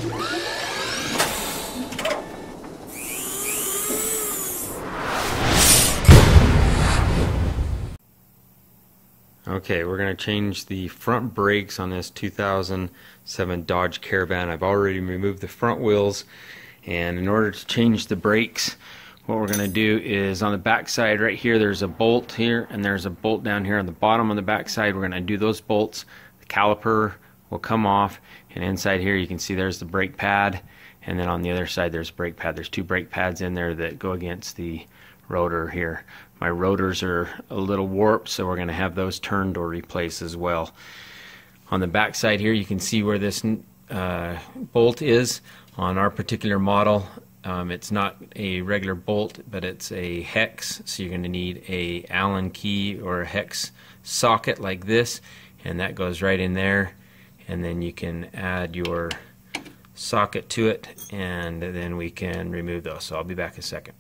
Okay, we're going to change the front brakes on this 2007 Dodge Caravan. I've already removed the front wheels, and in order to change the brakes, what we're going to do is on the back side right here, there's a bolt here and there's a bolt down here on the bottom on the back side. We're going to do those bolts. The caliper will come off, and inside here you can see there's the brake pad, and then on the other side there's a brake pad. There's two brake pads in there that go against the rotor here. My rotors are a little warped, so we're going to have those turned or replaced as well. On the back side here you can see where this bolt is. On our particular model, it's not a regular bolt, but it's a hex, so you're going to need a Allen key or a hex socket like this, and that goes right in there, and then you can add your socket to it, and then we can remove those. So I'll be back in a second.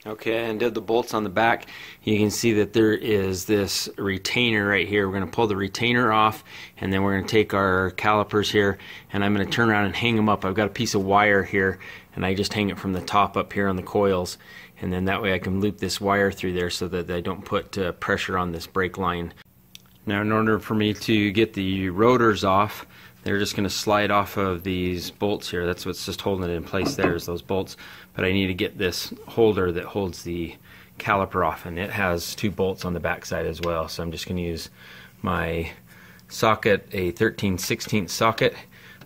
Okay, I undid the bolts on the back. You can see that there is this retainer right here. We're going to pull the retainer off, and then we're going to take our calipers here, and I'm going to turn around and hang them up. I've got a piece of wire here, and I just hang it from the top up here on the coils, and then that way I can loop this wire through there so that I don't put pressure on this brake line. Now, in order for me to get the rotors off, they're just going to slide off of these bolts here. That's what's just holding it in place there, is those bolts. But I need to get this holder that holds the caliper off, and it has two bolts on the back side as well. So I'm just going to use my socket, a 13/16 socket,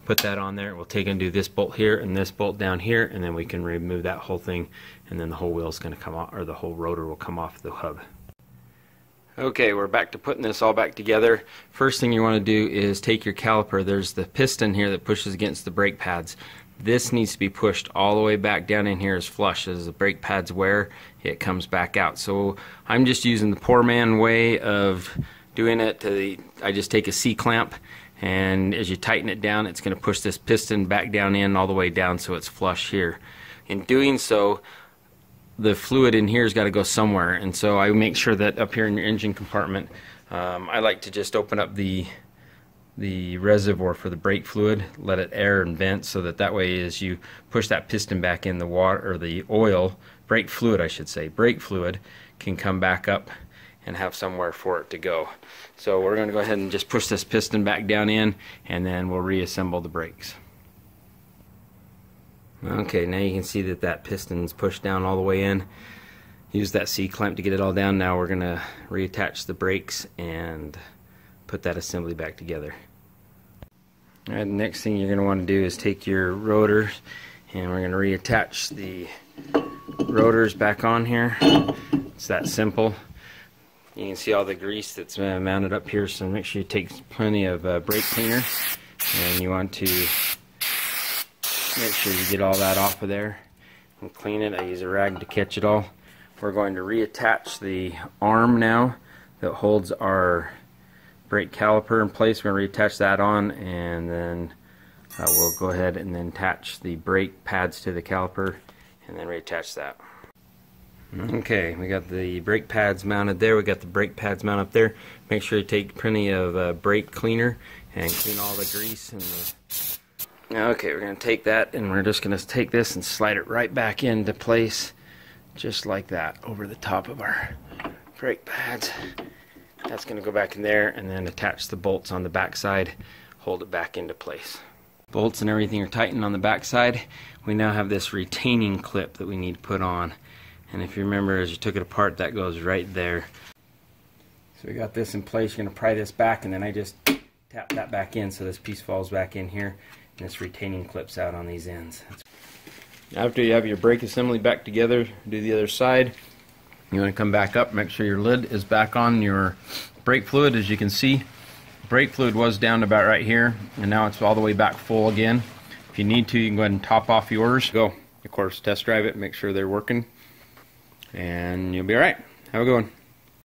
put that on there. We'll take and do this bolt here and this bolt down here, and then we can remove that whole thing, and then the whole wheel is going to come off, or the whole rotor will come off the hub. Okay, we're back to putting this all back together. First thing you want to do is take your caliper. There's the piston here that pushes against the brake pads. This needs to be pushed all the way back down in here as flush. As the brake pads wear, it comes back out. So I'm just using the poor man way of doing it. I just take a C-clamp, and as you tighten it down, it's going to push this piston back down in all the way down so it's flush here. In doing so, the fluid in here has got to go somewhere, and so I make sure that up here in your engine compartment, I like to just open up the reservoir for the brake fluid, let it air and vent, so that way as you push that piston back in, the water, or the oil, brake fluid I should say, brake fluid can come back up and have somewhere for it to go. So we're going to go ahead and just push this piston back down in, and then we'll reassemble the brakes. Okay, now you can see that that piston's pushed down all the way in. Use that C-clamp to get it all down. Now we're going to reattach the brakes and put that assembly back together. Alright, the next thing you're going to want to do is take your rotors, and we're going to reattach the rotors back on here. It's that simple. You can see all the grease that's mounted up here, so make sure you take plenty of brake cleaner, and you want to make sure you get all that off of there and clean it. I use a rag to catch it all. We're going to reattach the arm now that holds our brake caliper in place. We're going to reattach that on, and then we'll go ahead and then attach the brake pads to the caliper and then reattach that. Okay, we got the brake pads mounted there. We got the brake pads mounted up there. Make sure you take plenty of brake cleaner and clean all the grease and the. Okay, we're going to take that, and we're just going to take this and slide it right back into place, just like that, over the top of our brake pads. That's going to go back in there, and then attach the bolts on the back side, hold it back into place. Bolts and everything are tightened on the back side. We now have this retaining clip that we need to put on, and if you remember, as you took it apart, that goes right there. So we got this in place. You're going to pry this back, and then I just tap that back in so this piece falls back in here. And this retaining clips out on these ends. After you have your brake assembly back together, do the other side. You want to come back up, make sure your lid is back on your brake fluid. As you can see, brake fluid was down to about right here, and now it's all the way back full again. If you need to, you can go ahead and top off yours. Go, of course, test drive it, make sure they're working, and you'll be alright. Have a good one.